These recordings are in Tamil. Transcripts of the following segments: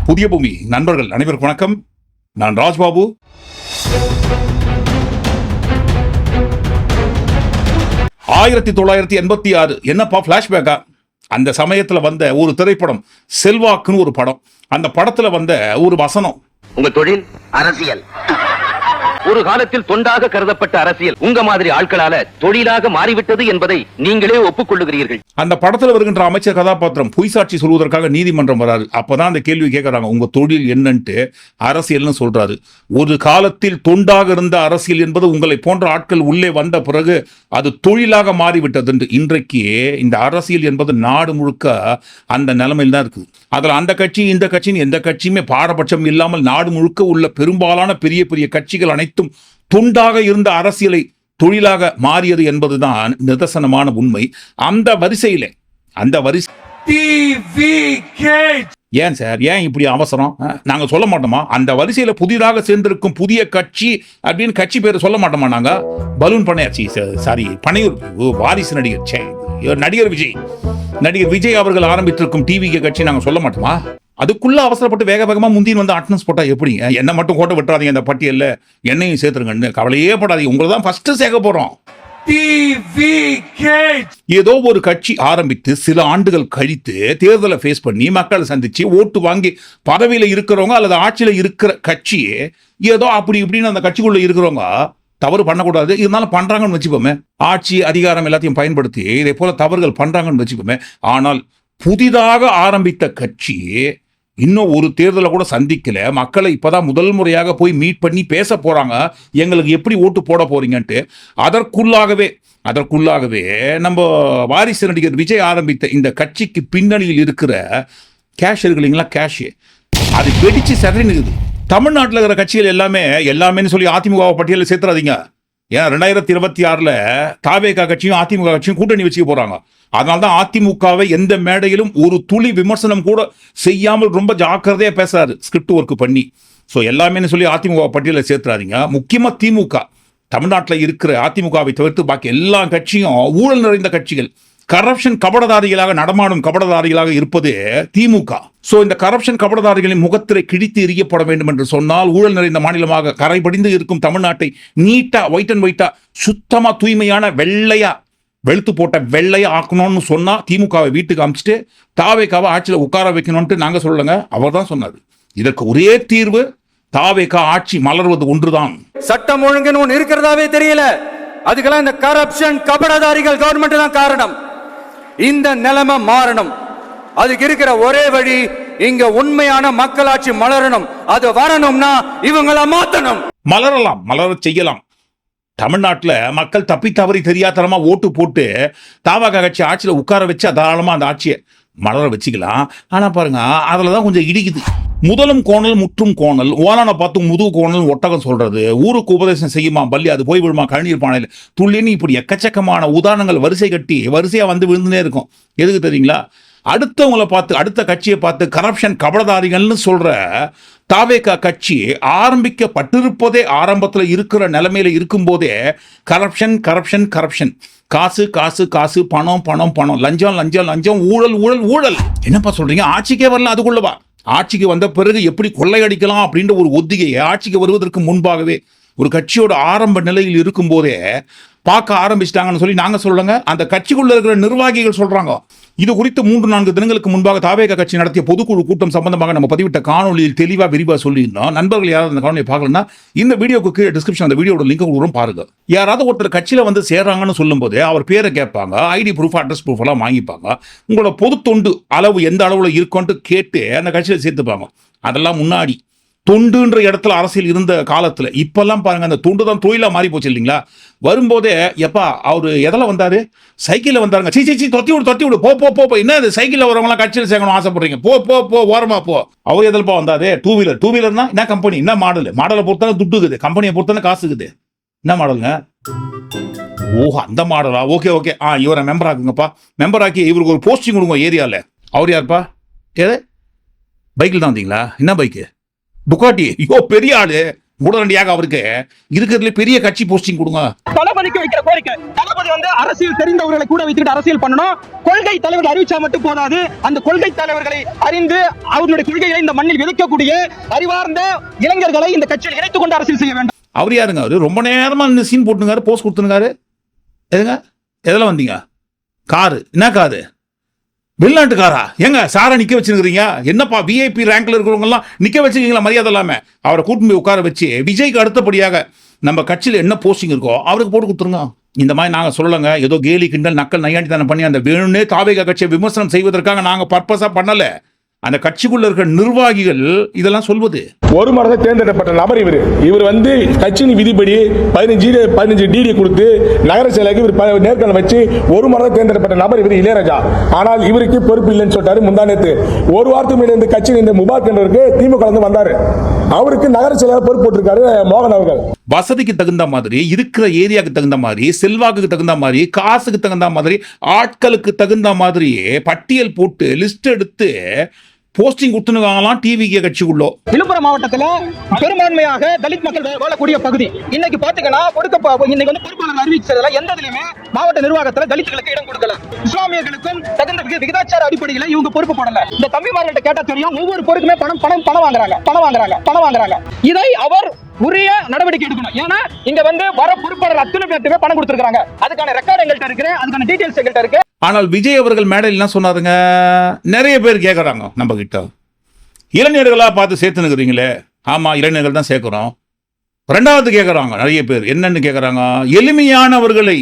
புதிய பூமி நண்பர்கள் அனைவருக்கும் வணக்கம். நான் ராஜ்பாபு. ஆயிரத்தி 1986 என்னப்பா பிளாஷ்பேக்கா? அந்த சமயத்துல வந்த ஒரு திரைப்படம் செல்வாக்குன்னு ஒரு படம். அந்த படத்துல வந்த ஒரு வசனம், உங்க தொழில் அரசியல். ஒரு காலத்தில் தொண்டாக கருதப்பட்ட அரசியல் உங்க மாதிரி ஆட்களால தொழிலாக மாறிவிட்டது என்பதை நீங்களே ஒப்புக்கொள்ளுகிறீர்கள். அந்த படத்துல வருகின்ற அமைச்சர் கதாபாத்திரம் பொய் சாட்சி சொல்வதற்காக நீதிமன்றம் வராது. அப்பதான் அந்த கேள்வி கேட்கறாங்க, உங்க தொழில் என்னன்ட்டு. அரசியல்னு சொல்றாரு. ஒரு காலத்தில் தொண்டாக இருந்த அரசியல் என்பது உங்களை போன்ற ஆட்கள் உள்ளே வந்த பிறகு அது தொழிலாக மாறிவிட்டது என்று. இன்றைக்கு இந்த அரசியல் என்பது நாடு முழுக்க அந்த நிலைமையில் தான் இருக்குது. அதுல அந்த கட்சி இந்த கட்சின்னு எந்த கட்சியுமே பாரபட்சம் இல்லாமல் நாடு முழுக்க உள்ள பெரும்பாலான பெரிய பெரிய கட்சிகள் அனைத்தும் தொண்டாக இருந்த அரசியலை தொழிலாக மாறியது என்பதுதான் நிதர்சனமான உண்மை. அந்த வரிசையிலே ஏன் சார், ஏன் இப்படி அவசரம்? நாங்க சொல்ல மாட்டோமா? அந்த வரிசையில புதிதாக சேர்ந்திருக்கும் புதிய கட்சி அப்படின்னு கட்சி பேர் சொல்ல மாட்டோமா? நாங்க பலூன் பணையாச்சி, சாரி, பனையூர் வாரிசு நடிகர் விஜய் அவர்கள் ஆரம்பித்திருக்கும் டிவிகே கட்சி நாங்க சொல்ல மாட்டோமா? அதுக்குள்ள அவசரப்பட்டு வேக வேகமா முந்தின்னு வந்து அட்டனன்ஸ் போட்டா எப்படி? என்ன மட்டும் கோட்டை விட்டுறாதீங்க, அந்த பட்டியல்ல என்னையும் சேர்த்துருங்கன்னு கவலையே படாதீங்க. உங்களை தான் ஃபர்ஸ்ட் சேர்க்க போறோம். ஏதோ ஒரு கட்சி ஆரம்பித்து சில ஆண்டுகள் கழித்து தேர்தலை ஃபேஸ் பண்ணி மக்களை சந்திச்சு ஓட்டு வாங்கி பதவியில இருக்கிறவங்க அல்லது ஆட்சியில இருக்கிற கட்சியே ஏதோ அப்படி இப்படின்னு அந்த கட்சிக்குள்ள இருக்கிறவங்க தவறு பண்ணக்கூடாது, இருந்தாலும் பண்றாங்கன்னு வச்சுப்போமே. ஆட்சி அதிகாரம் எல்லாத்தையும் பயன்படுத்தி இதே போல தவறுகள் பண்றாங்கன்னு வச்சுப்போமே. ஆனால் புதிதாக ஆரம்பித்த கட்சி இன்னும் ஒரு தேர்தலை கூட சந்திக்கல, மக்களை இப்பதான் முதல் முறையாக போய் மீட் பண்ணி பேச போறாங்க, எங்களுக்கு எப்படி ஓட்டு போட போறீங்கன்ட்டு. அதற்குள்ளாகவே நம்ம வாரிசு நடிகர் விஜய் ஆரம்பித்த இந்த கட்சிக்கு பின்னணியில் இருக்கிற கேஷ் இருக்கு இல்லைங்களா, கேஷ், அது வெடிச்சு சதறினுக்குது. தமிழ்நாட்டில் இருக்கிற கட்சிகள் எல்லாமே சொல்லி அதிமுக பட்டியலில் சேர்த்துறாதீங்க. ஏன்னா 2026 தாவேகா கட்சியும் அதிமுக கட்சியும் கூட்டணி வச்சுக்க போறாங்க. அதனால்தான் அதிமுகவை எந்த மேடையிலும் ஒரு துளி விமர்சனம் கூட செய்யாமல் ரொம்ப ஜாக்கிரதையா பேசுறாரு, ஸ்கிரிப்ட் ஒர்க் பண்ணி. ஸோ எல்லாமே சொல்லி அதிமுக பட்டியலில் சேர்த்துறாதீங்க. முக்கியமா திமுக, தமிழ்நாட்டில் இருக்கிற அதிமுகவை தவிர்த்து பாக்கி எல்லா கட்சியும் ஊழல் நிறைந்த கட்சிகள், கரப்ஷன் கபடதாரிகளாக நடமாடும் கபடதாரிகளாக இருப்பது திமுக. சோ இந்த கரப்ஷன் கபடதாரிகளின் முகத்திரை கிழித்து எறியப்பட வேண்டும் என்று சொன்னால், ஊழல் நிறைந்த மாநிலமாக கரைபடிந்து இருக்கும் தமிழ்நாட்டை நீட்டா ஒயிட் அண்ட் ஒயிட்டா சுத்தமா தூய்மையான வெளுத்து போட்ட வெள்ளையா ஆக்கணும்னு சொன்னா திமுகவை வீட்டுக்கு அமிச்சிட்டு தாவேகாவை ஆட்சியில உட்கார வைக்கணும்ட்டு நாங்க சொல்லுங்க. அவர் தான் சொன்னாரு. இதற்கு ஒரே தீர்வு தாவேகா ஆட்சி மலர்வது ஒன்றுதான். சட்டம் ஒழுங்குன்னு ஒன்று இருக்கிறதாவே தெரியல. அதுக்கெல்லாம் இந்த கரப்ஷன் கபடதாரிகள் கவர்மெண்ட் தான் காரணம். இந்த நிலைமை மாறணும். அதுக்கு இருக்கிற ஒரே வழி, இங்க உண்மையான மக்களாட்சி மலரணும். அது வரணும்னா இவங்கள மாத்தணும். மலர செய்யலாம். தமிழ்நாட்டில் மக்கள் தப்பி தவறி தெரியாதனமா ஓட்டு போட்டு தாவக கட்சி ஆட்சியில் உட்கார வச்சு தாராளமா அந்த ஆட்சியை மலர வச்சுக்கலாம். ஆனா பாருங்க, அதுலதான் கொஞ்சம் இடிக்குது. முதலும் கோணல் முற்றும் கோணல், ஓலான பார்த்து முதுகு கோணல் ஒட்டகம் சொல்றது, ஊருக்கு உபதேசம் செய்யுமா பள்ளி அது போய் விடுமா கண்ணீர் பானையில் துள்ளின்னு, இப்படி எக்கச்சக்கமான உதாரணங்கள் வரிசை கட்டி வரிசையா வந்து விழுந்துனே இருக்கும். எதுக்கு தெரியுங்களா? அடுத்தவங்களை பார்த்து, அடுத்த கட்சியை பார்த்து கரப்ஷன் கபடதாரிகள்னு சொல்ற தாவேகா கட்சி ஆரம்பிக்கப்பட்டிருப்பதே, ஆரம்பத்தில் இருக்கிற நிலைமையில இருக்கும் போதே கரப்ஷன் கரப்ஷன் கரப்ஷன், காசு காசு காசு, பணம் பணம் பணம், லஞ்சம் லஞ்சம் லஞ்சம், ஊழல் ஊழல் ஊழல். என்னப்பா சொல்றீங்க? ஆட்சிக்கே வரல, அதுக்குள்ளவா? ஆட்சிக்கு வந்த பிறகு எப்படி கொள்ளையடிக்கலாம் அப்படின்ற ஒரு ஒத்திகையை ஆட்சிக்கு வருவதற்கு முன்பாகவே ஒரு கட்சியோட ஆரம்ப நிலையில் இருக்கும் போதே பார்க்க ஆரம்பிச்சிட்டாங்கன்னு சொல்லி நாங்க சொல்லுங்க. அந்த கட்சிக்குள்ள இருக்கிற நிர்வாகிகள் சொல்றாங்க. இது குறித்து 3-4 தினங்களுக்கு முன்பாக தாவேகா கட்சி நடத்திய பொதுக்குழு கூட்டம் சம்பந்தமாக நம்ம பதிவிட்ட காணொலியில் தெளிவா விரிவா சொல்லியிருந்தோம். நண்பர்கள் யாராவது அந்த காணொலியை பார்க்கலன்னா இந்த வீடியோக்கு கீழே டிஸ்கிரிப்ஷன் அந்த வீடியோட லிங்க் கொடுக்குறோம், பாருங்க. யாராவது ஒருத்தர் கட்சியில வந்து சேர்றாங்கன்னு சொல்லும் போது அவர் பேரை கேட்பாங்க, ஐடி ப்ரூஃப் அட்ரஸ் ப்ரூஃப் எல்லாம் வாங்கிப்பாங்க. உங்களோட பொது தொண்டு அளவு எந்த அளவுல இருக்கும்னு கேட்டு அந்த கட்சியில சேர்த்துப்பாங்க. அதெல்லாம் முன்னாடி தொண்டுன்ற இடத்துல அரசியல் இருந்த காலத்துல. இப்பெல்லாம் பாருங்க, அந்த தொண்டு தான் தொழிலா மாறி போச்சு இல்லைங்களா? வரும்போதே எப்பா அவரு எதில் வந்தாரு? சைக்கிளில் வந்தாருங்க. சீ தொத்தி விடு போ போ போ. என்ன இது சைக்கிளில் வரவங்களாம் கட்சியில் சேர்க்கணும் ஆசைப்படுறீங்க? போ போ போ ஓரமா போ. அவர் எதில்ப்பா வந்தாரு? டூ வீலர்னா என்ன கம்பெனி, என்ன மாடலை பொறுத்தானே துட்டுக்குது, கம்பெனியை பொறுத்தானே காசுக்குது. என்ன மாடலுங்க? ஓஹோ, அந்த மாடலா? ஓகே. இவரை மெம்பர் ஆக்குங்கப்பா. மெம்பர் ஆக்கி இவருக்கு ஒரு போஸ்டிங் கொடுங்க ஏரியாவில். அவர் யாருப்பா? ஏதே பைக்கில் தான் வந்தீங்களா? என்ன பைக்கு? புகாட்டி. ஐயோ பெரிய ஆளு. உடனடியாக அவருக்கு இருக்கிறதுல பெரிய கட்சி போஸ்டிங் கொடுங்க. தளபதிக்கு வைக்கிற கோரிக்கை, தளபதி வந்து அரசியல் தெரிந்தவர்களை கூட வைத்துக்கிட்டு அரசியல் பண்ணணும். கொள்கை தலைவர்கள் அறிவிச்சா மட்டும் போதாது, அந்த கொள்கை தலைவர்களை அறிந்து அவர்களுடைய கொள்கையை இந்த மண்ணில் விதைக்கக்கூடிய அறிவார்ந்த இளைஞர்களை இந்த கட்சியில் இணைத்துக் கொண்டு அரசியல் செய்ய வேண்டும். அவர் யாருங்க? அவரு ரொம்ப நேரமா இந்த சீன் போட்டுங்காரு, போஸ்ட் கொடுத்துருக்காரு. எதுங்க எதெல்லாம் வந்தீங்க? காரு என்ன காரு? வெளிநாட்டு காரா? எங்க சாரா நிக்க வச்சிருக்கீங்க? என்னப்பா விஐபி ரேங்க்ல இருக்கிறவங்க எல்லாம் நிக்க வச்சிருக்கீங்களா மரியாதை இல்லாம? அவரை கூட்டிட்டு போய் உட்கார வச்சு விஜய்க்கு அடுத்தபடியாக நம்ம கட்சியில் என்ன போஸ்டிங் இருக்கோ அவருக்கு போட்டு கொடுத்துருங்க. இந்த மாதிரி நாங்க சொல்லலங்க, ஏதோ கேலி கிண்டல் நக்கல் நையாண்டி தானே பண்ணி அந்த வேணும்னே தாவேகா கட்சியை விமர்சனம் செய்வதற்காக நாங்க பர்பஸா பண்ணல. அந்த கட்சிக்குள்ள இருக்கிற நிர்வாகிகள் இதெல்லாம் சொல்வது. ஒரு மரத்தை தேர்ந்தெடுக்கப்பட்ட நபர் இவர் வந்து கட்சியின் விதிப்படி 15 டிடி கொடுத்து நகர செயலருக்கு இவர் நேர்காணல் வச்சு ஒரு மரத்தை தேர்ந்தெடுக்கப்பட்ட நபர் இவர் இளையராஜா. ஆனால் இவருக்கு பொறுப்பு இல்லைன்னு சொல்லிட்டாரு முந்தானேத்து. ஒரு வாரத்துக்கு முன்னாடி இந்த கட்சியின் இந்த முபாரக் என்பவருக்கு திமுக வந்து வந்தாரு, அவருக்கு நகர செயலர் பொறுப்பு போட்டிருக்காரு மோகன் அவர்கள். வசதிக்கு தகுந்த மாதிரி, இருக்கிற ஏரியாவுக்கு தகுந்த மாதிரி, செல்வாக்குக்கு தகுந்த மாதிரி, காசுக்கு தகுந்த மாதிரி, ஆட்களுக்கு தகுந்த மாதிரி பட்டியல் போட்டு லிஸ்ட் எடுத்து போஸ்டிங் கொடுத்துருக்காங்களாம் டிவிகே கட்சிக்குள்ளோ. விழுப்புரம் மாவட்டத்தில் பெரும்பான்மையாக தலித் மக்கள் வாழக்கூடிய பகுதி. இன்னைக்கு பாத்தீங்கன்னா இன்னைக்கு வந்து பொறுப்பாளர் அறிவிச்சதுல எந்த இதுலயுமே மாவட்ட நிர்வாகத்தில் தலித்துகளுக்கு இடம் கொடுக்கல. இஸ்லாமியர்களுக்கும் தகுந்த விகிதாச்சார அடிப்படையில் இவங்க பொறுப்பு போடல. இந்த தம்பிமார்கள்ட்ட கேட்டா தெரியும், ஒவ்வொரு பொருளுக்குமே பணம் வாங்குறாங்க. இதை அவர் உரிய நடவடிக்கை எடுக்கணும். ஏன்னா இங்க வந்து வர பொறுப்பாளர் அத்தனை பேருமே பணம் கொடுத்திருக்காங்க. அதுக்கான ரெக்கார்ட் எங்கள்கிட்ட இருக்கு, அதுக்கான டீடைல்ஸ் எங்கள்கிட்ட இருக்கு. ஆனால் விஜய் அவர்கள் மேடையில் என்ன சொன்னாருங்க? நிறைய பேர் கேட்கறாங்க நம்ம கிட்ட, இளைஞர்களா பார்த்து சேர்த்துனுக்குறீங்களே. ஆமா, இளைஞர்கள் தான் சேர்க்கிறோம். ரெண்டாவது கேட்கறாங்க நிறைய பேர், என்னன்னு கேட்கறாங்க? எளிமையானவர்களை,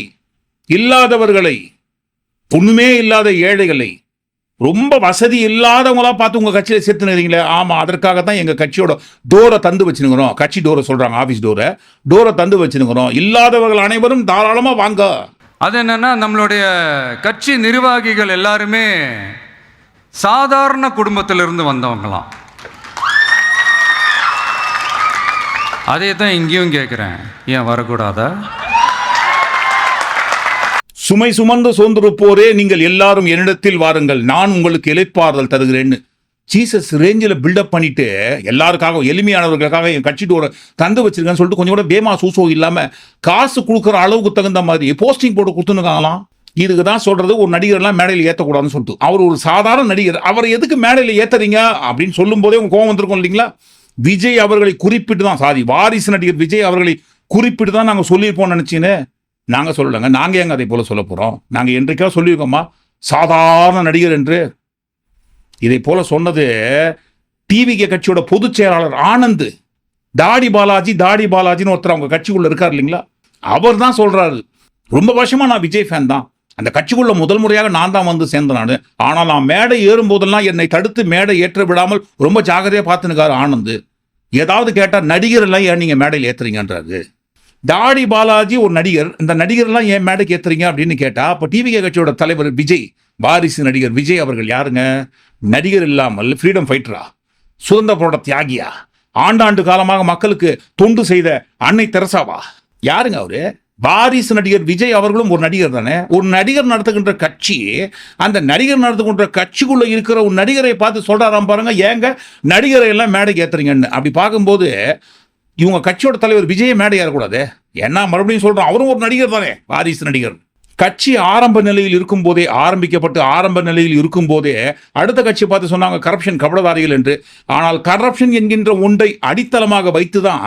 இல்லாதவர்களை, ஒண்ணுமே இல்லாத ஏழைகளை, ரொம்ப வசதி இல்லாதவங்களா பார்த்து உங்க கட்சியில சேர்த்துனுறீங்களே. ஆமா, அதற்காகத்தான் எங்க கட்சியோட டோரை தந்து வச்சுனுக்கிறோம். கட்சி டோரை சொல்றாங்க, ஆபீஸ் டோரை தந்து வச்சுனுக்கிறோம். இல்லாதவர்கள் அனைவரும் தாராளமா வாங்க. அது என்னன்னா, நம்மளுடைய கட்சி நிர்வாகிகள் எல்லாருமே சாதாரண குடும்பத்திலிருந்து வந்தவங்களாம். அதே தான் இங்கேயும் கேட்குறேன், ஏன் வரக்கூடாதா? சுமை சுமந்து சோர்ந்திருப்போரே நீங்கள் எல்லாரும் என்னிடத்தில் வாருங்கள், நான் உங்களுக்கு இளைப்பாறுதல் தருகிறேன்னு ஜீசஸ் ரேஞ்சில் பில்டப் பண்ணிட்டு எல்லாருக்காக, எளிமையானவர்களுக்காக என் கட்சி டோரை தந்து வச்சிருக்கேன்னு சொல்லிட்டு கொஞ்சம் கூட பேமா சூசோ இல்லாம காசு கொடுக்குற அளவுக்கு தகுந்த மாதிரி போஸ்டிங் போட்டு கொடுத்துருக்காங்களாம். இதுக்கு தான் சொல்றது, ஒரு நடிகர்லாம் மேடையில் ஏற்றக்கூடாதுன்னு சொல்லிட்டு. அவர் ஒரு சாதாரண நடிகர், அவரை எதுக்கு மேடையில் ஏத்துறீங்க அப்படின்னு சொல்லும் போதே உங்க கோவம் வந்திருக்கும் இல்லைங்களா? விஜய் அவர்களை குறிப்பிட்டு தான், வாரிசு நடிகர் விஜய் அவர்களை குறிப்பிட்டு தான் நாங்கள் சொல்லியிருப்போம் நினைச்சின்னு. நாங்க சொல்லலைங்க, நாங்க ஏங்க அதை போல சொல்ல போறோம்? நாங்க என்றைக்கா சொல்லியிருக்கோமா சாதாரண நடிகர் என்று? இதை போல சொன்னது டிவிகே கட்சியோட பொதுச் செயலாளர் ஆனந்த். தாடி பாலாஜின்னு ஒருத்தர் அவங்க கட்சிக்குள்ள இருக்காரு இல்லைங்களா, அவர் தான் சொல்றாரு, ரொம்ப வருஷமா நான் விஜய் ஃபேன் தான், அந்த கட்சிக்குள்ள முதல் முறையாக நான் தான் வந்து சேர்ந்தேன் நான். ஆனால் நான் மேடை ஏறும் போதெல்லாம் என்னை தடுத்து மேடை ஏற்ற விடாமல் ரொம்ப ஜாகிரதையா பார்த்துனுக்காரு ஆனந்த். ஏதாவது கேட்டா நடிகர் எல்லாம் ஏன் நீங்க மேடையில் ஏத்துறீங்கன்றாரு. தாடி பாலாஜி ஒரு நடிகர், இந்த நடிகர்லாம் ஏன் மேடைக்கு ஏத்துறீங்க அப்படின்னு கேட்டா, அப்ப டிவிகே கட்சியோட தலைவர் விஜய், வாரிசு நடிகர் விஜய் அவர்கள் யாருங்க? நடிகர் இல்லாமல் ஃப்ரீடம் ஃபைட்டரா, சுதந்திர போராட்ட தியாகியா, ஆண்டாண்டு காலமாக மக்களுக்கு தொண்டு செய்த அன்னை தெரசாவா? யாருங்க அவரு? வாரிசு நடிகர் விஜய் அவர்களும் ஒரு நடிகர் தானே. ஒரு நடிகர் நடத்துகின்ற கட்சி, அந்த நடிகர் நடத்துகின்ற கட்சிக்குள்ள இருக்கிற ஒரு நடிகரை பார்த்து சொல்றாராம் பாருங்க, ஏங்க நடிகரை எல்லாம் மேடைக்கு ஏத்துறீங்கன்னு. அப்படி பார்க்கும்போது இவங்க கட்சியோட தலைவர் விஜயை மேடை ஏறக்கூடாது. ஏன்னா மறுபடியும் சொல்றோம், அவரும் ஒரு நடிகர் தானே, வாரிசு நடிகர். கட்சி ஆரம்ப நிலையில் இருக்கும் போதே, ஆரம்பிக்கப்பட்டு ஆரம்ப நிலையில் இருக்கும் போதே அடுத்த கட்சி பார்த்து சொன்னாங்க கரப்ஷன் கபடதாரிகள் என்று. ஆனால் கரப்ஷன் என்கின்ற ஒன்றை அடித்தளமாக வைத்துதான்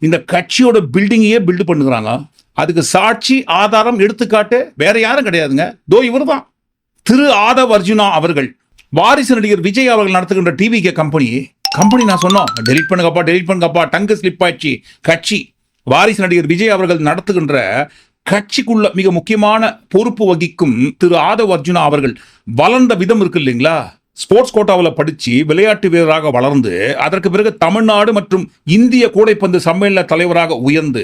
இந்த கட்சியோட பில்டிங்கையே பில்டு பண்ணுகிறாங்க. அதுக்கு சாட்சி, ஆதாரம், எடுத்துக்காட்டு வேற யாரும் கிடையாதுங்க, தோ இவர் தான், திரு ஆதவ் அர்ஜுனா அவர்கள். வாரிசு நடிகர் விஜய் அவர்கள் நடத்துகின்ற டிவிகே கம்பெனி நான் சொன்னோம், டெலிட் பண்ணுங்கப்பா, டங்கு ஸ்லிப் ஆச்சு கட்சி. வாரிசு நடிகர் விஜய் அவர்கள் நடத்துகின்ற கட்சிக்குள்ள மிக முக்கியமான பொறுப்பு வகிக்கும் திரு ஆதவ் அர்ஜுனா அவர்கள் வளர்ந்த விதம் இருக்கு இல்லைங்களா? ஸ்போர்ட்ஸ் கோட்டாவில் படிச்சு விளையாட்டு வீரராக வளர்ந்து, அதற்கு பிறகு தமிழ்நாடு மற்றும் இந்திய கூடைப்பந்து சம்மேளன தலைவராக உயர்ந்து,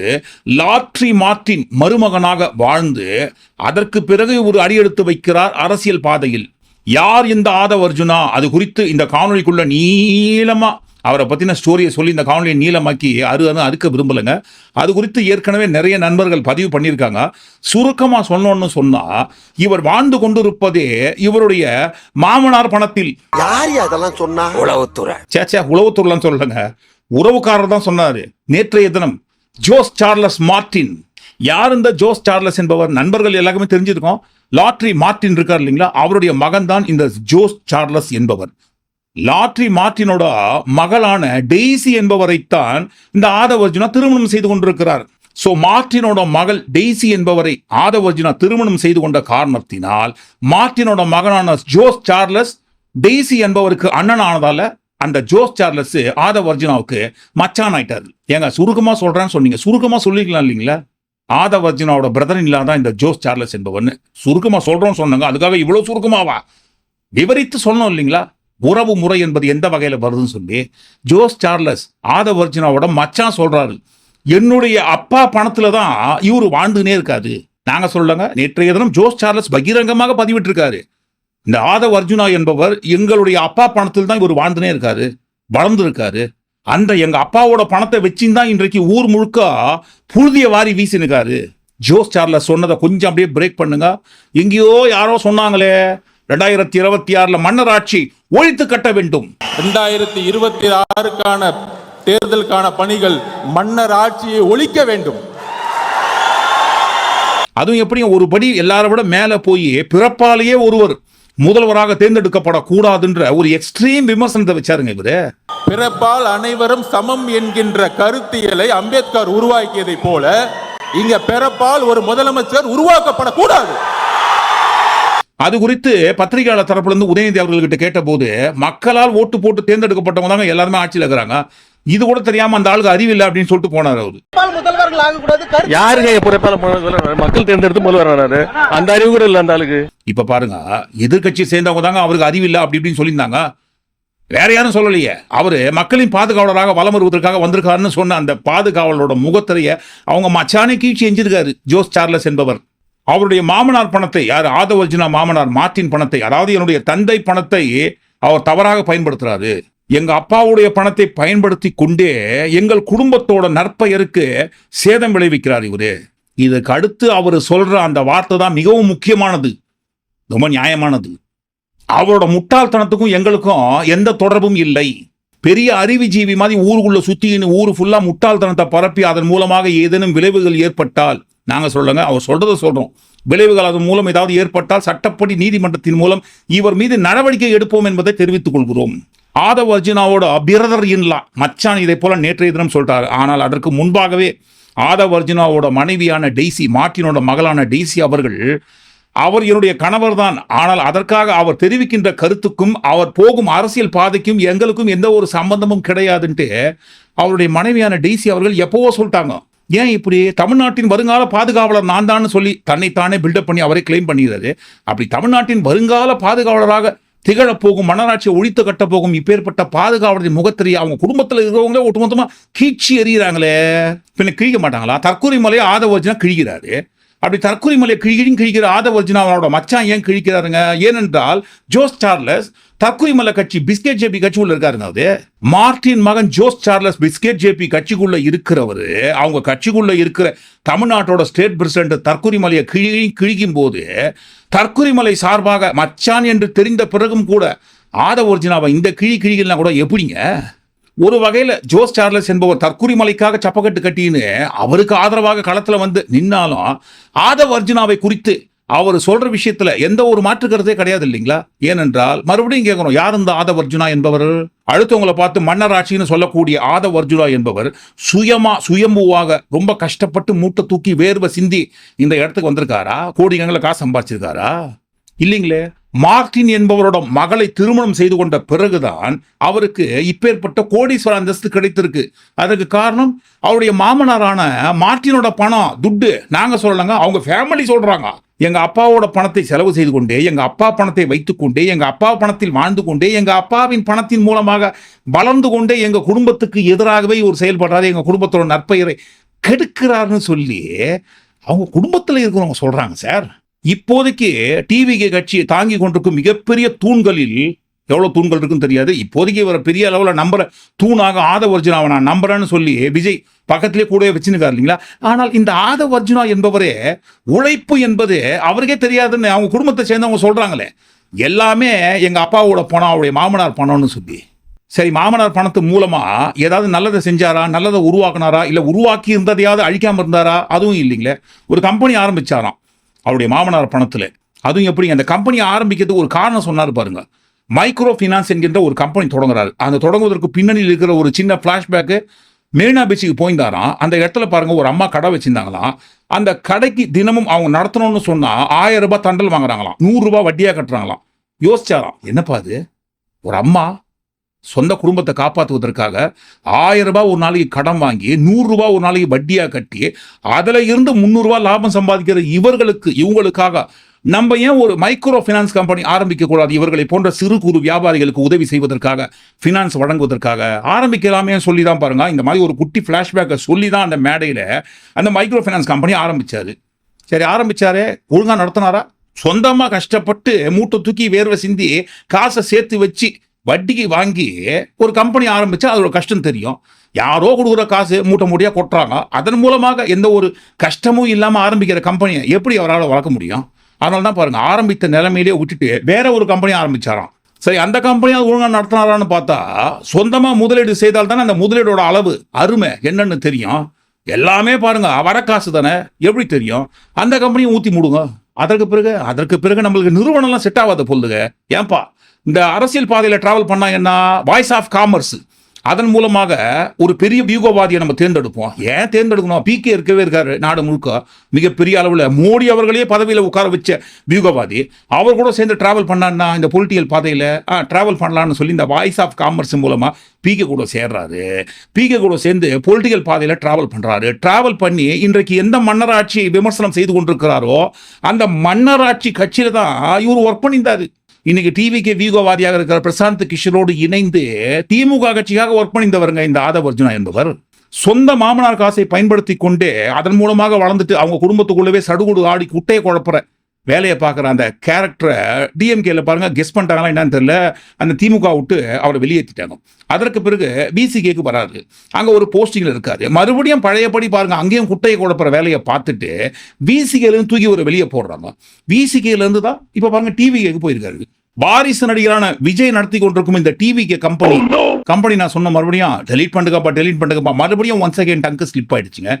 லாட்ரி மார்ட்டின் மருமகனாக வாழ்ந்து, அதற்கு பிறகு ஒரு அடியெடுத்து வைக்கிறார் அரசியல் பாதையில். யார் இந்த ஆதவ் அர்ஜுனா? அது குறித்து இந்த காணொலிக்குள்ள நீளமா அவரை பத்தின ஸ்டோரியை சொல்லி இந்த காணொலியை நீளமாக்கி அதுக்க விரும்பலைங்க. அது குறித்து ஏற்கனவே நிறைய நண்பர்கள் பதிவு பண்ணியிருக்காங்க. சுருக்கமா சொன்னோன்னு சொன்னா, இவர் வாழ்ந்து கொண்டிருப்பதே இவருடைய மாமனார் பணத்தில். யார் அதெல்லாம் சொன்னா? உளவுத்துறை. உளவுத்துறைலாம் சொல்லுங்க, உறவுக்காரர் தான் சொன்னாரு நேற்றைய தினம். ஜோஸ் சார்லஸ் மார்டின். யார் இந்த ஜோஸ் சார்லஸ் என்பவர்? நண்பர்கள் எல்லாருக்குமே தெரிஞ்சிருக்கோம். லாட்ரி மார்டின் இருக்கார் இல்லைங்களா, அவருடைய மகன் தான் இந்த ஜோஸ் சார்லஸ் என்பவர். லாட்ரி மார்டினோட மகளான டெய்சி என்பவரைத்தான் இந்த ஆதவர்ஜுனா திருமணம் செய்து கொண்டிருக்கிறார். சோ மார்டினோட மகள் டெய்சி என்பவரை ஆதவர்ஜுனா திருமணம் செய்து கொண்ட காரணத்தினால் மார்டினோட மகனான ஜோஸ் சார்லஸ் டெய்சி என்பவருக்கு அண்ணன் ஆனதால அந்த ஜோஸ் சார்லஸ் ஆதவர்ஜுனாவுக்கு மச்சான் ஆயிட்டாரு. ஏங்க சுருக்கமா சொல்றேன்னு சொன்னீங்க, சுருக்கமா சொல்லிக்கலாம் இல்லைங்களா? ஆதவர்ஜுனாவோட பிரதர் இல்லாதான் இந்த ஜோஸ் சார்லஸ் என்பவன் சுருக்கமா சொல்றோம்னு சொன்னாங்க. அதுக்காக இவ்வளவு சுருக்கமாவா விவரித்து சொன்னோம் இல்லைங்களா? உறவு முறை என்பது எந்த வகையில வருதுன்னு சொல்லி ஜோஸ் சார்லஸ் ஆதவர்ஜுனாவோட மச்சான் சொல்றாரு. என்னுடைய அப்பா பணத்துல தான் இவரு வாழ்ந்துனே இருக்காது. நாங்க சொல்லுங்க, நேற்றைய தினம் ஜோஸ் சார்லஸ் பகிரங்கமாக பதிவிட்டு இருக்காரு. இந்த ஆதவர்ஜுனா என்பவர் எங்களுடைய அப்பா பணத்தில் தான் இவர் வாழ்ந்துனே இருக்காரு, வளர்ந்து இருக்காரு. அந்த எங்க அப்பாவோட பணத்தை வச்சுதான் இன்றைக்கு ஊர் முழுக்க புழுதிய வாரி வீசினுக்காரு. ஜோஸ் சார்லஸ் சொன்னதை கொஞ்சம் அப்படியே பிரேக் பண்ணுங்க. எங்கேயோ யாரோ சொன்னாங்களே 2026 மன்னர் ஆட்சி ஒழித்து கட்ட வேண்டும். 2026க்கான தேர்தலுக்கான பணிகள் மன்னர் ஆட்சியை ஒழிக்க வேண்டும். அதுவும் எப்படியும் ஒரு படி எல்லாரை விட மேல போய் பிறப்பாலேயே ஒருவர் முதல்வராக தேர்ந்தெடுக்கப்படக்கூடாதுன்ற ஒரு எக்ஸ்ட்ரீம் விமர்சனத்தை வச்சாருங்க இவரு. பிறப்பால் அனைவரும் சமம் என்கின்ற கருத்தியலை அம்பேத்கர் உருவாக்கியதை போல இங்க பிறப்பால் ஒரு முதலமைச்சர் உருவாக்கப்படக்கூடாது. அது குறித்து பத்திரிகையாளர் தரப்புல இருந்து உதயநிதி அவர்கள்கிட்ட கேட்ட போது மக்களால் ஓட்டு போட்டு தேர்ந்தெடுக்கப்பட்டவங்க தாங்க எல்லாருமே ஆட்சியில் இருக்கிறாங்க, இது கூட தெரியாம அந்த ஆளுக்கு அறிவில்லை அப்படின்னு சொல்லிட்டு போனார் அவரு. யாருங்க மக்கள் தேர்ந்தெடுத்து முதல்வர் அந்த அறிவு கூட இல்ல அந்த ஆளுக்கு. இப்ப பாருங்க, எதிர்கட்சி சேர்ந்தவங்க தாங்க அவருக்கு அறிவில்லை அப்படி இப்படின்னு சொல்லியிருந்தாங்க. வேற யாரும் சொல்லலையே. அவரு மக்களின் பாதுகாவலராக வலம் வருவதற்காக வந்திருக்காருன்னு சொன்ன அந்த பாதுகாவலரோட முகத்திரைய அவங்க மச்சானே கீழ்ச்சி எஞ்சிருக்காரு ஜோஸ் சார்லஸ் என்பவர். அவருடைய மாமனார் பணத்தை, யார் ஆதவர்ஜுனா மாமனார் மார்டின் பணத்தை, அதாவது என்னுடைய தந்தை பணத்தை அவர் தவறாக பயன்படுத்துறாரு. எங்க அப்பாவுடைய பணத்தை பயன்படுத்தி கொண்டே எங்கள் குடும்பத்தோட நற்பெயருக்கு சேதம் விளைவிக்கிறார் இவரு. இதுக்கு அடுத்து அவர் சொல்ற அந்த வார்த்தை தான் மிகவும் முக்கியமானது, ரொம்ப நியாயமானது. அவரோட முட்டாள்தனத்துக்கும் எங்களுக்கும் எந்த தொடர்பும் இல்லை. பெரிய அறிவுஜீவி மாதிரி ஊருக்குள்ள சுத்தின்னு ஊரு ஃபுல்லா முட்டாள்தனத்தை பரப்பி அதன் மூலமாக ஏதேனும் விளைவுகள் ஏற்பட்டால் நாங்க சொல்லுங்க, அவர் சொல்றதை சொல்றோம். விளைவுகள் அதன் மூலம் ஏதாவது ஏற்பட்டால் சட்டப்படி நீதிமன்றத்தின் மூலம் இவர் மீது நடவடிக்கை எடுப்போம் என்பதை தெரிவித்துக் கொள்கிறோம். ஆதவர்ஜுனாவோட பிரதர் இன்லா மச்சான் இதை போல நேற்றைய தினம் சொல்லிட்டார். ஆனால் அதற்கு முன்பாகவே ஆதவர்ஜுனாவோட மனைவியான டெய்சி, மார்டினோட மகளான டெய்சி அவர்கள், அவர் என்னுடைய கணவர் தான், ஆனால் அதற்காக அவர் தெரிவிக்கின்ற கருத்துக்கும் அவர் போகும் அரசியல் பாதைக்கும் எங்களுக்கும் எந்த ஒரு சம்பந்தமும் கிடையாதுன்ட்டு அவருடைய மனைவியான டெய்சி அவர்கள் எப்பவோ சொல்லிட்டாங்க. ஏன் இப்படி தமிழ்நாட்டின் வருங்கால பாதுகாவலர் நான் தான் சொல்லி தன்னைத்தானே பில்டப் பண்ணி அவரை கிளைம் பண்ணிடுறாரு. அப்படி தமிழ்நாட்டின் வருங்கால பாதுகாவலராக திகழப் போகும், மன்னராட்சியை ஒழித்து கட்ட போகும் இப்பேற்பட்ட பாதுகாவலரின் முகத்திரையை அவங்க குடும்பத்தில் இருக்கிறவங்களே ஒட்டுமொத்தமா கீழ்ச்சி எறிகிறாங்களே, பின்ன கிழிக்க மாட்டாங்களா? தற்கொலை மலையை ஆதவர்ஜுனா கிழிக்கிறாரு. அப்படி தற்கொலை மலையை கிழிக்கிற ஆதவர்ஜுனாவோட மச்சான் ஏன் கிழிக்கிறாருங்க? ஏனென்றால் ஜோஸ் சார்லஸ் தற்கொலை மலை கட்சி பிஸ்கெட் ஜேபி கட்சிக்குள்ள இருக்காருங்க. அது மார்டின் மகன் ஜோஸ் சார்லஸ் பிஸ்கெட் ஜேபி கட்சிக்குள்ள இருக்கிறவரு. அவங்க கட்சிக்குள்ள இருக்கிற தமிழ்நாட்டோட ஸ்டேட் பிரசிடென்ட் தற்கொலை மலையை கிழிக்கும் போது தற்கொலை மலை சார்பாக மச்சான் என்று தெரிந்த பிறகும் கூட ஆதவர்ஜுனாவை இந்த கிழிக்கலாம் கூட எப்படிங்க? ஒரு வகையில ஜோஸ் சார்லஸ் என்பவர் தற்கொலை மலைக்காக சப்பக்கட்டு கட்டின்னு அவருக்கு ஆதரவாக களத்துல வந்து நின்னாலும் ஆதவர்ஜுனாவை குறித்து அவர் சொல்ற விஷயத்துல எந்த ஒரு மாற்று கருத்தே கிடையாது இல்லைங்களா? ஏனென்றால் மறுபடியும் கேட்கிறோம், யார் இந்த ஆதவர்ஜுனா என்பவர்? அடுத்தவங்களை பார்த்து மன்னர் ஆட்சின்னு சொல்லக்கூடிய ஆதவர்ஜுனா என்பவர் சுயம்புவாக ரொம்ப கஷ்டப்பட்டு மூட்டை தூக்கி வேர்வை சிந்தி இந்த இடத்துக்கு வந்திருக்காரா? கோடிக்கணக்கில் காசு சம்பாதிச்சிருக்காரா? இல்லைங்களே. மார்டின் என்பவரோட மகளை திருமணம் செய்து கொண்ட பிறகுதான் அவருக்கு இப்பேற்பட்ட கோடீஸ்வர அந்தஸ்து கிடைத்திருக்கு. அதற்கு காரணம் அவருடைய மாமனாரான மார்டினோட பணம், துட்டு. நாங்க சொல்லலங்க, அவங்க ஃபேமிலி சொல்றாங்க. எங்க அப்பாவோட பணத்தை செலவு செய்து கொண்டே, எங்க அப்பா பணத்தை வைத்துக் கொண்டே, எங்க அப்பா பணத்தில் வாழ்ந்து கொண்டே, எங்க அப்பாவின் பணத்தின் மூலமாக வளர்ந்து கொண்டே எங்க குடும்பத்துக்கு எதிராகவே ஒரு செயல்படுறாரு, எங்க குடும்பத்தோட நற்பெயரை கெடுக்கிறாருன்னு சொல்லி அவங்க குடும்பத்தில் இருக்கிறவங்க சொல்றாங்க. சார், இப்போதைக்கு டிவிகே கட்சியை தாங்கி கொண்டிருக்கும் மிகப்பெரிய தூண்களில் எவ்வளவு தூண்கள் இருக்குன்னு தெரியாது. இப்போதைக்கு இவரை பெரிய அளவில் நம்புற தூணாக ஆதவர்ஜுனாவை நான் நம்புறேன்னு சொல்லி விஜய் பக்கத்திலே கூடவே வச்சுருக்காரு இல்லைங்களா? ஆனால் இந்த ஆதவர்ஜுனா என்பவரே உழைப்பு என்பது அவருக்கே தெரியாதுன்னு அவங்க குடும்பத்தை சேர்ந்தவங்க சொல்றாங்களே. எல்லாமே எங்க அப்பாவோட பணம், அவருடைய மாமனார் பணம்னு சொல்லி சரி, மாமனார் பணத்து மூலமா ஏதாவது நல்லதை செஞ்சாரா, நல்லதை உருவாக்குனாரா, இல்ல உருவாக்கி இருந்ததையாவது அழிக்காம இருந்தாரா? அதுவும் இல்லைங்களே. ஒரு கம்பெனி ஆரம்பிச்சாராம் அவருடைய மாமனார் பணத்துல. அதுவும் எப்படி அந்த கம்பெனி ஆரம்பிக்கிறதுக்கு ஒரு காரணம் சொன்னாரு பாருங்க. மைக்ரோ ஃபினான்ஸ் என்கின்ற ஒரு கம்பெனி தொடங்குறாரு. அந்த தொடங்குவதற்கு பின்னணியில் இருக்கிற ஒரு சின்ன பிளாஷ்பேக்கு, மெரினா பீச்சுக்கு போயிருந்தாராம். அந்த இடத்துல பாருங்க ஒரு அம்மா கடை வச்சிருந்தாங்களாம். அந்த கடைக்கு தினமும் அவங்க நடத்தணும்னு சொன்னா 1000 ரூபாய் தண்டல் வாங்குறாங்களாம், 100 ரூபாய் வட்டியா கட்டுறாங்களாம். யோசிச்சாராம், என்னப்பா அது, ஒரு அம்மா சொந்த குடும்பத்தை காப்பாற்றுவதற்காக 1000 ரூபாய் ஒரு நாளைக்கு கடன் வாங்கி 100 ரூபாய் ஒரு நாளைக்கு வட்டியா கட்டி அதுல இருந்து 300 ரூபாய் லாபம் சம்பாதிக்கிற இவங்களுக்காக நம்ம ஏன் ஒரு மைக்ரோ ஃபினான்ஸ் கம்பெனி ஆரம்பிக்க கூடாது? இவர்களை போன்ற சிறு குறு வியாபாரிகளுக்கு உதவி செய்வதற்காக, ஃபினான்ஸ் வழங்குவதற்காக ஆரம்பிக்கலாமே சொல்லி தான் பாருங்க. இந்த மாதிரி ஒரு குட்டி பிளாஷ்பேக்கை சொல்லி தான் அந்த மேடையில அந்த மைக்ரோ ஃபினான்ஸ் கம்பெனி ஆரம்பிச்சாரு. சரி, ஆரம்பிச்சாரே, ஒழுங்கா நடத்தினாரா? சொந்தமா கஷ்டப்பட்டு மூட்டை தூக்கி வேர்வை சிந்தி காசை சேர்த்து வச்சு வட்டிக்கு வாங்கி ஒரு கம்பெனி ஆரம்பிச்சா அதோட கஷ்டம் தெரியும். யாரோ கொடுக்குற காசு மூட்டை மூட்டையா கொட்டுறாங்க. அதன் மூலமாக எந்த ஒரு கஷ்டமும் இல்லாம ஆரம்பிக்கிற கம்பெனியை எப்படி அவரால் வளர்க்க முடியும்? அதனால தான் பாருங்க, ஆரம்பித்த நிலைமையிலே விட்டுட்டு வேற ஒரு கம்பெனி ஆரம்பிச்சாராம். சரி, அந்த கம்பெனியாவது ஒழுங்கா நடத்தினாரான்னு பார்த்தா, சொந்தமா முதலீடு செய்தால் தானே அந்த முதலீடோட அளவு அருமை என்னன்னு தெரியும். எல்லாமே பாருங்க வர காசு தானே, எப்படி தெரியும்? அந்த கம்பெனியை ஊத்தி மூடுங்க. அதற்கு பிறகு நம்மளுக்கு நிறுவனம்லாம் செட் ஆகாத பொழுதுங்க. ஏன்பா இந்த அரசியல் பாதையில டிராவல் பண்ணா என்ன? வாய்ஸ் ஆஃப் காமர்ஸ், அதன் மூலமாக ஒரு பெரிய வியூகவாதியை நம்ம தேர்ந்தெடுப்போம். ஏன் தேர்ந்தெடுக்கணும்? பிகே இருக்கவே இருக்காரு நாடு முழுக்க, மிகப்பெரிய அளவில் மோடி அவர்களே பதவியில் உட்கார வச்ச வியூகவாதி. அவர் கூட சேர்ந்து டிராவல் பண்ணான்னா இந்த பொலிட்டிக்கல் பாதையில் டிராவல் பண்ணலான்னு சொல்லி இந்த வாய்ஸ் ஆஃப் காமர்ஸ் மூலமா பிகே கூட சேர்றாரு. பிகே கூட சேர்ந்து பொலிட்டிக்கல் பாதையில் டிராவல் பண்றாரு. டிராவல் பண்ணி இன்றைக்கு எந்த மன்னராட்சி விமர்சனம் செய்து கொண்டிருக்கிறாரோ அந்த மன்னராட்சி கட்சியில தான் இவர் ஒர்க் பண்ணியிருந்தாரு. இன்னைக்கு டிவிக்கு வியூகவாதியாக இருக்கிற பிரசாந்த் கிஷோரோடு இணைந்து திமுக கட்சியாக ஒர்க் பண்ணிந்தவருங்க இந்த ஆதவ் அர்ஜுனா என்பவர். சொந்த மாமனார் காசை பயன்படுத்தி கொண்டே அதன் மூலமாக வளர்ந்துட்டு அவங்க குடும்பத்துக்குள்ளவே சடுகுடு ஆடி குட்டையை குழப்புற வேலையை பார்க்குற அந்த கேரக்டரை டிஎம்கேல பாருங்க கெஸ் பண்ணிட்டாங்களா என்னன்னு தெரியல, அந்த திமுக விட்டு அவரை வெளியேற்றிட்டாங்க. அதற்கு பிறகு பிசிகேக்கு வராது, அங்கே ஒரு போஸ்டிங்கில் இருக்காது. மறுபடியும் பழையபடி பாருங்க அங்கேயும் குட்டையை குழப்புற வேலையை பார்த்துட்டு பிசிகேலேருந்து தூக்கி ஒரு வெளியே போடுறாங்க. பிசிகேலேருந்து தான் இப்போ பாருங்க டிவிகேக்கு போயிருக்காரு. வாரிசு நடிகரான விஜய் நடத்தி கொண்டிருக்கும் இந்த டிவிகே கம்பெனி நான் சொன்ன மறுபடியும் டெலீட் பண்ணுங்கப்பா மறுபடியும் ஒன்ஸ் அகைன் டங்கு ஸ்லிப் ஆயிடுச்சுங்க.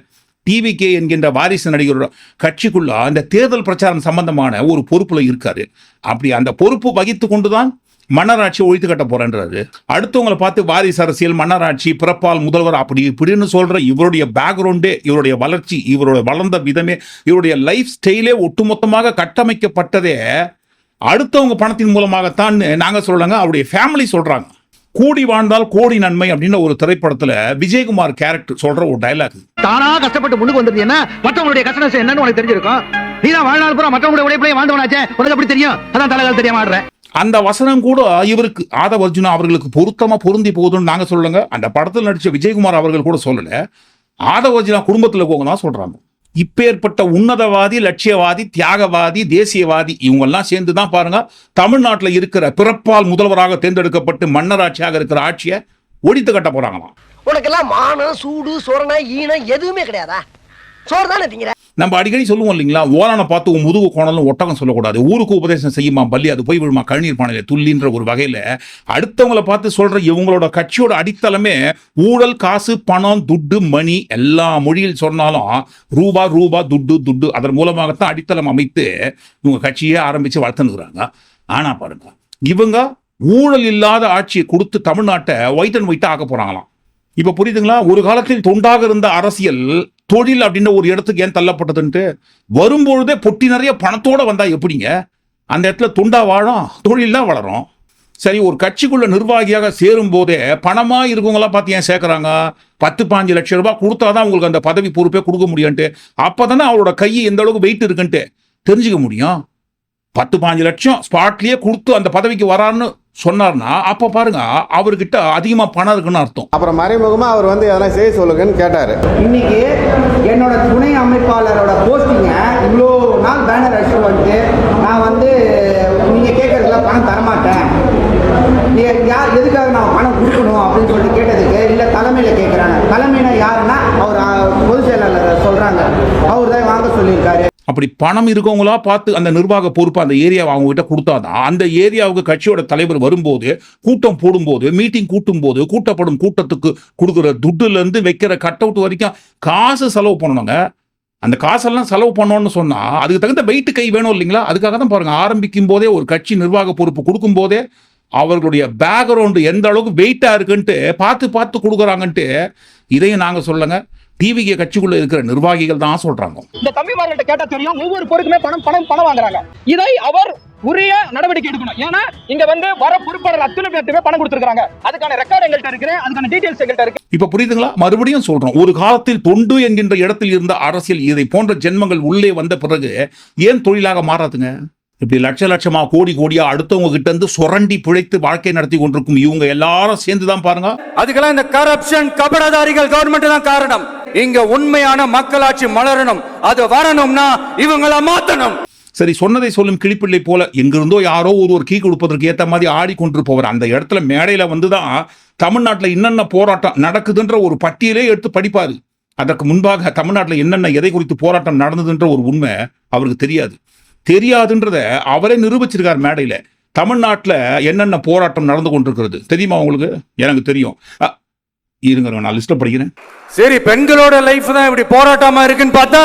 டிவிகே என்கின்ற வாரிசு நடிகரோட கட்சிக்குள்ள அந்த தேர்தல் பிரச்சாரம் சம்பந்தமான ஒரு பொறுப்புல இருக்காரு. அப்படி அந்த பொறுப்பு வகித்து கொண்டுதான் மன்னராட்சி ஒழித்து கட்ட போறேன்றாரு. அடுத்தவங்களை பார்த்து வாரிசு அரசியல், மன்னராட்சி, பிறப்பால் முதல்வர் அப்படி இப்படின்னு சொல்ற இவருடைய பேக்ரவுண்டே, இவருடைய வளர்ச்சி, இவருடைய வளர்ந்த விதமே, இவருடைய லைஃப் ஸ்டைலே ஒட்டுமொத்தமாக கட்டமைக்கப்பட்டதே அடுத்தவங்க பணத்தின் மூலமாகத்தான் நாங்க சொல்லலங்க, அவருடைய ஃபேமிலி சொல்றாங்க. கூடி வாழ்ந்தால் கோடி நன்மை அப்படின்னு ஒரு திரைப்படத்துல விஜயகுமார் கேரக்டர் சொல்ற ஒரு டயலாக். தானா கஷ்டப்பட்டு முன்னுக்கு வந்திருந்தீங்கன்னா மற்றவங்களுடைய கஷ்டம் என்னன்னு உனக்கு தெரிஞ்சிருக்கும். நீதான் வாழ்நாள் பூரா மற்றவங்களுடைய உழைப்பிலே வாழ்ந்தவனாச்சே, உனக்கு அப்படி தெரியும். அதான் தலைகால் தெரியாம ஆடுறேன். அந்த வசனம் கூட இவருக்கு ஆதவ் அர்ஜுனா அவர்களுக்கு பொருத்தமா பொருந்தி போகுதுன்னு நாங்க சொல்லுங்க. அந்த படத்தில் நடிச்ச விஜயகுமார் அவர்கள் கூட சொல்லல, ஆதவ் அர்ஜுனா குடும்பத்துல போக தான் சொல்றாங்க. இப்பேற்பட்ட உன்னதவாதி, லட்சியவாதி, தியாகவாதி, தேசியவாதி இவங்கெல்லாம் சேர்ந்து தான் பாருங்க தமிழ்நாட்டில் இருக்கிற பிறப்பால் முதல்வராக தேர்ந்தெடுக்கப்பட்டு மன்னராட்சியாக இருக்கிற ஆட்சியை ஒழித்து கட்ட போறாங்களாம். உனக்கெல்லாம் மானம், சூடு, சொரணை, ஈனம் எதுவுமே கிடையாதா? சோறு தானே திங்கிற. நம்ம அடிக்கடி சொல்லுவோம் இல்லைங்களா, ஓலானை பார்த்து முதுகு கோணலும் ஒட்டகம் சொல்லக்கூடாது, ஊருக்கு உபதேசம் செய்யுமா பள்ளி அது போய் விழுமா கழுநீர் பானையில துள்ளின்ற ஒரு வகையில அடுத்தவங்களை பார்த்து சொல்ற இவங்களோட கட்சியோட அடித்தளமே ஊழல், காசு, பணம், துட்டு, மணி. எல்லா மொழியில் சொன்னாலும் ரூபா துட்டு அதன் மூலமாகத்தான் அடித்தளம் அமைத்து இவங்க கட்சியே ஆரம்பிச்சு வளர்த்துனுக்குறாங்க. ஆனா பாருங்க, இவங்க ஊழல் இல்லாத ஆட்சியை கொடுத்து தமிழ்நாட்டை ஒயிட் அண்ட் ஒயிட்டா ஆக்க போறாங்களாம். இப்ப புரியுதுங்களா? ஒரு காலத்தில் தொண்டாக இருந்த அரசியல் தொழில் அப்படின்ற ஒரு இடத்துக்கு ஏன் தள்ளப்பட்டதுன்ட்டு வரும்பொழுதே பொட்டி நிறைய பணத்தோட வந்தா எப்படிங்க அந்த இடத்துல தொண்டா வாழும், தொழில் தான் வளரும். சரி, ஒரு கட்சிக்குள்ள நிர்வாகியாக சேரும் போதே பணமா இருக்கவங்களாம் பார்த்து ஏன் சேர்க்கறாங்க? 10-15 லட்சம் ரூபாய் கொடுத்தாதான் உங்களுக்கு அந்த பதவி பொறுப்பே கொடுக்க முடியும்ட்டு. அப்பதானே அவரோட கை எந்த அளவுக்கு வெயிட் இருக்குன்ட்டு தெரிஞ்சுக்க முடியும். 10-15 லட்சம் ஸ்பாட்லயே கொடுத்து அந்த பதவிக்கு வரான்னு சொன்னார்னா அப்ப பாருங்க அவர்கிட்ட அதிகமா பணம் இருக்குன்னு அர்த்தம். அப்புறம் மறைமுகமா அவர் வந்து அதெல்லாம் செய்ய சொல்லுங்கன்னு கேட்டாரு. இன்னைக்கு என்னோட துணை அமைப்பாளரோட போஸ்டிங்க இவ்வளோ நாள் பேனர் அடிச்சு வந்துட்டு நான் வந்து நீங்க கேட்கறதுலாம் பணம் தரமாட்டேன், எதுக்காக நான் பணம் கொடுக்கணும் அப்படின்னு சொல்லிட்டு கேட்டதுக்கு இல்லை தலைமையில கேட்குறாங்க. தலைமையில யாருன்னா அவர் பொதுச் செயலாளர் சொல்றாங்க, அவர் தான் வாங்க சொல்லியிருக்காரு. அப்படி பணம் இருக்கவங்களா பார்த்து அந்த நிர்வாக பொறுப்பு அந்த ஏரியாவை அவங்க கிட்ட கொடுத்தாதான் அந்த ஏரியாவுக்கு கட்சியோட தலைவர் வரும்போது, கூட்டம் போடும்போது, மீட்டிங் கூட்டும் போது, கூட்டப்படும் கூட்டத்துக்கு கொடுக்குற துட்டுல இருந்து வைக்கிற கட் அவுட் வரைக்கும் காசு செலவு பண்ணணுங்க. அந்த காசெல்லாம் செலவு பண்ணணும்னு சொன்னா அதுக்கு தகுந்த வெயிட் கை வேணும் இல்லைங்களா? அதுக்காக தான் பாருங்க, ஆரம்பிக்கும் போதே ஒரு கட்சி நிர்வாக பொறுப்பு கொடுக்கும் போதே அவர்களுடைய பேக்ரவுண்டு எந்த அளவுக்கு வெயிட்டா இருக்குன்ட்டு பார்த்து பார்த்து கொடுக்குறாங்கன்ட்டு இதையும் நாங்க சொல்லுங்க. டிவிகே கட்சிக்குள்ள இருக்கிற நிர்வாகிகள் தான் சொல்றாங்க. இந்த தம்பிமார்கிட்ட கேட்டா தெரியும், ஒவ்வொரு பொருளுக்குமே பணம் வாங்குறாங்க. இதை அவர் உரிய நடவடிக்கை எடுக்கணும். ஏன்னா இங்க வந்து வர பொறுப்பாளர் அத்தனை பேருமே பணம் கொடுத்திருக்காங்க. அதுக்கான ரெக்கார்ட் எங்கள்கிட்ட இருக்கு, அதுக்கான டீடைல்ஸ் எங்கள்கிட்ட இருக்கு. இப்ப புரியுதுங்களா? மறுபடியும் சொல்றோம், ஒரு காலத்தில் தொண்டு என்கின்ற இடத்தில் இருந்த அரசியல் இதை போன்ற ஜென்மங்கள் உள்ளே வந்த பிறகு ஏன் தொழிலாக மாறாதுங்க? இப்படி லட்சமா கோடி கோடியா அடுத்தவங்க கிட்ட இருந்து சுரண்டி பிழைத்து வாழ்க்கை நடத்தி கொண்டிருக்கும் இவங்க எல்லாரும் சேர்ந்துதான் பாருங்க. அதுக்கெல்லாம் இந்த கரப்ஷன் கபடதாரிகள் கவர்மெண்ட் தான் காரணம். இங்க உண்மையான மக்களாட்சி மலரணும். அது வரணும்னா இவங்கள மாத்தணும். சரி, சொன்னதை சொல்லும் கிளிப்பிள்ளை போல எங்கிருந்தோ யாரோ ஒரு கீ கொடுப்பதற்கு ஏற்ற மாதிரி ஆடிக்கொண்டு போவார். அந்த இடத்துல மேடையில வந்துதான் தமிழ்நாட்டில் என்னென்ன போராட்டம் நடக்குதுன்ற ஒரு பட்டியலே எடுத்து படிப்பாரு. அதற்கு முன்பாக தமிழ்நாட்டில் என்னென்ன எதை குறித்து போராட்டம் நடந்ததுன்ற ஒரு உண்மை அவருக்கு தெரியாதுன்றத அவரே நிரூபிச்சிருக்கார் மேடையில. தமிழ்நாட்டில் என்னென்ன போராட்டம் நடந்து கொண்டிருக்கிறது தெரியுமா உங்களுக்கு? எனக்கு தெரியும். இருங்க, நான் லிஸ்ட் படிக்கிறேன். சரி, பெண்களோட லைஃப் தான் இப்படி போராட்டமா இருக்குன்னு பார்த்தா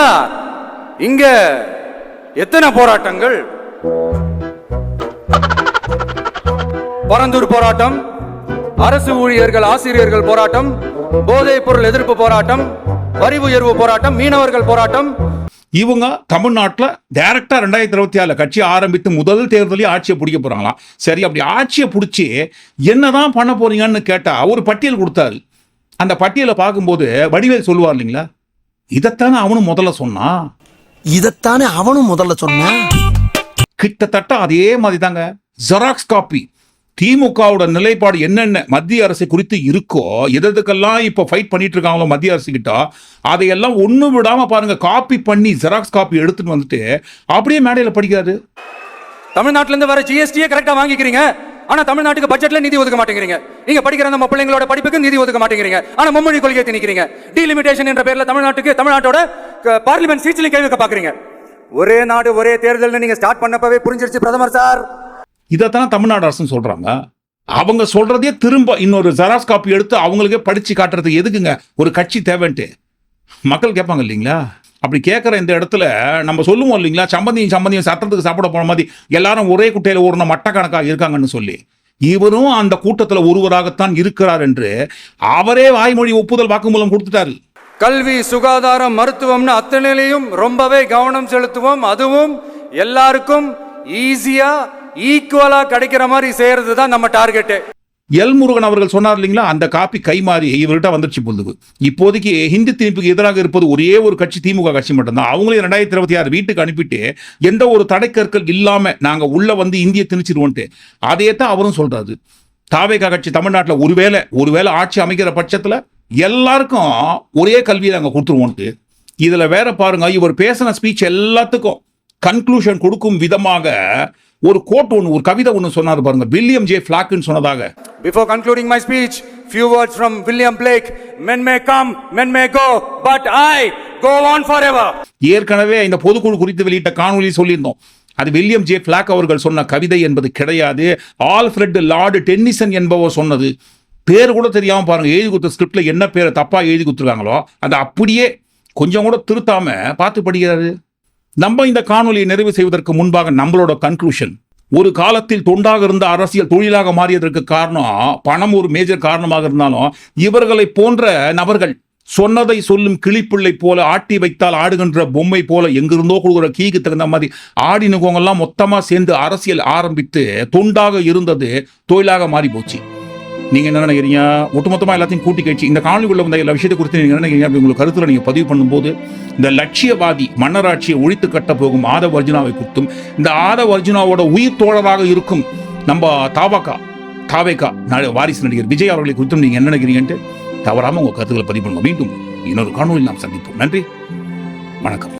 இங்க எத்தனை போராட்டங்கள்? பரந்தூர் போராட்டம், அரசு ஊழியர்கள் ஆசிரியர்கள் போராட்டம், போதைப் பொருள் எதிர்ப்பு போராட்டம், வரி உயர்வு போராட்டம், மீனவர்கள் போராட்டம். இவங்க தமிழ்நாட்டில் டைரக்டா 2024 கட்சி ஆரம்பித்து முதல் தேர்தலில் ஆட்சியை பிடிக்க போறாங்களாம். சரி, அப்படி ஆட்சியை பிடிச்சி என்னதான் பண்ண போறீங்கன்னு கேட்டா ஒரு பட்டியல் கொடுத்தாரு. அந்த பட்டியலை பார்க்கும்போது வடிவேல் சொல்லுவார் இல்லைங்களா, இதைத்தானே அவனும் முதல்ல சொன்னான். கிட்டத்தட்ட அதே மாதிரி தாங்க. Xerox copy. திமுகவோட நிலைப்பாடு என்னென்ன மத்திய அரசு குறித்து இருக்கோ, எதுக்கெல்லாம் இப்போ ஃபைட் பண்ணிட்டு இருக்காங்களோ மத்திய அரசு கிட்ட, அதையெல்லாம் ஒன்றும் விடாம பாருங்க, காப்பி பண்ணி ஜெராக்ஸ் காப்பி எடுத்துட்டு வந்துட்டு அப்படியே மேடையில் படிக்காது. தமிழ்நாட்டில இருந்து வர ஜிஎஸ்டியே கரெக்டா வாங்கிக்கிறீங்க, ஆனா தமிழ்நாட்டுக்கு பட்ஜெட்ல நிதி ஒதுக்க மாட்டேங்கிறீங்க. நீங்க படிக்கிற நம்ம பிள்ளைங்களோட படிப்புக்கு நிதி ஒதுக்க மாட்டேங்கிறீங்க. ஆனா மும்மொழி கொள்கையை திணிக்கிறீங்க. டீலிமிட்டேஷன் என்ற பேர்ல தமிழ்நாட்டோட பார்லிமெண்ட் சீட்ஸ்ல கை வைக்க பாக்குறீங்க. ஒரே நாடு ஒரே தேர்தல் நீங்க ஸ்டார்ட் பண்ணப்பவே புரிஞ்சிருச்சு பிரதமர் சார். இதைத்தான் தமிழ்நாடு அரசுன்னு சொல்றாங்க. அவங்க சொல்றதே திரும்ப இன்னொரு ஜெராக்ஸ் காப்பி எடுத்து அவங்களுக்கே படிச்சு காட்டுறதுக்கு எதுக்குங்க ஒரு கட்சி தேவைன்ட்டு மக்கள் கேட்பாங்க இல்லைங்களா? அப்படி கேட்குற இந்த இடத்துல நம்ம சொல்லுவோம் இல்லைங்களா, சம்பந்தியும் சட்டத்துக்கு சாப்பிட போன மாதிரி எல்லாரும் ஒரே குட்டையில் ஓடுன மட்டக்கணக்காக இருக்காங்கன்னு சொல்லி. இவரும் அந்த கூட்டத்தில் ஒருவராகத்தான் இருக்கிறார் என்று அவரே வாய்மொழி ஒப்புதல் வாக்குமூலம் கொடுத்துட்டாரு. கல்வி, சுகாதாரம், மருத்துவம்னு அத்தனையிலையும் ரொம்பவே கவனம் செலுத்துவோம். அதுவும் எல்லாருக்கும் ஈஸியா ஈக்குவலா கிடைக்கிற மாதிரி செய்யறது தான் நம்ம டார்கெட். எல் முருகன் அவர்கள் சொன்னார் இல்லைங்களா, அந்த காப்பி கைமாறி இவர்கிட்ட வந்துருச்சு பொழுது. இப்போதைக்கு ஹிந்தி திணிப்புக்கு எதிராக இருப்பது ஒரே ஒரு கட்சி, திமுக கட்சி மட்டும்தான். அவங்களே 2026 வீட்டுக்கு அனுப்பிட்டு எந்த ஒரு தடைக்கற்கள் இல்லாம நாங்க உள்ள வந்து இந்திய திணிச்சிருவோன்ட்டு அதே தான் அவரும் சொல்றாரு. தாவேகா கட்சி தமிழ்நாட்டில் ஒருவேளை ஆட்சி அமைக்கிற பட்சத்துல எல்லாருக்கும் ஒரே கல்வியை நாங்க கொடுத்துருவோன்ட்டு. இதுல வேற பாருங்க, இவர் பேசின ஸ்பீச் எல்லாத்துக்கும் கன்க்ளூஷன் கொடுக்கும் விதமாக ஒரு கோட் ஒன்று, ஒரு கவிதை ஒன்று சொன்னார் பாருங்க, வில்லியம் ஜே ஃபிளாக்னு சொன்னதாக. Before concluding my speech, few words from William Blake. Men may come, men may go, but I go on forever. ஏற்கனவே இந்த பொதுக்குழு குறித்து வெளியிட்ட காணொலி சொல்லியிருந்தோம். அது வில்லியம் ஜே ஃபிளாக் அவர்கள் சொன்ன கவிதை என்பது கிடையாது. ஆல்ஃபிரட் லார்டு டென்னிசன் என்பவர் சொன்னது. பேர் கூட தெரியாம பாருங்க, எழுதி கொடுத்த ஸ்கிரிப்ட்ல என்ன பேரை தப்பா எழுதி கொடுத்துருக்காங்களோ அதை அப்படியே கொஞ்சம் கூட திருத்தாம பார்த்து படிக்கிறாரு. நம்ம இந்த காணொலியை நிறைவு செய்வதற்கு முன்பாக நம்மளோட கன்க்ளூஷன், ஒரு காலத்தில் தொண்டாக இருந்த அரசியல் தொழிலாக மாறியதற்கு காரணம் பணம் ஒரு மேஜர் காரணமாக இருந்தாலும், இவர்களை போன்ற நபர்கள் சொன்னதை சொல்லும் கிளிப்பிள்ளை போல ஆட்டி வைத்தால் ஆடுகின்ற பொம்மை போல எங்கிருந்தோ கொடுக்குற கீக்கு தகுந்த மாதிரி ஆடினுக்கவங்கெல்லாம் மொத்தமாக சேர்ந்து அரசியல் ஆரம்பித்து தொண்டாக இருந்தது தொழிலாக மாறி போச்சு. நீங்க என்ன நினைக்கிறீங்க? ஒட்டுமொத்தமாக எல்லாத்தையும் கூட்டி கழிச்சு இந்த காணொலிக்குள்ள வந்த எல்லா விஷயத்தை குறித்து நீங்க என்ன நினைக்கிறீங்க? அப்படி உங்களுக்கு கருத்துல நீங்க பதிவு பண்ணும்போது இந்த லட்சியவாதி மன்னராட்சியை ஒழித்து கட்ட போகும் ஆதவ அர்ஜுனாவை குறித்தும், இந்த ஆதவ அர்ஜுனாவோட உயிர் தோழராக இருக்கும் நம்ம தாவேகா வாரிசு நடிகர் விஜய் அவர்களை குறித்தும் நீங்க என்ன நினைக்கிறீங்கன்ட்டு தவறாம உங்க கருத்துக்களை பதிவு பண்ணுங்க. மீண்டும் இன்னொரு காணொலியில் நாம் சந்திப்போம். நன்றி, வணக்கம்.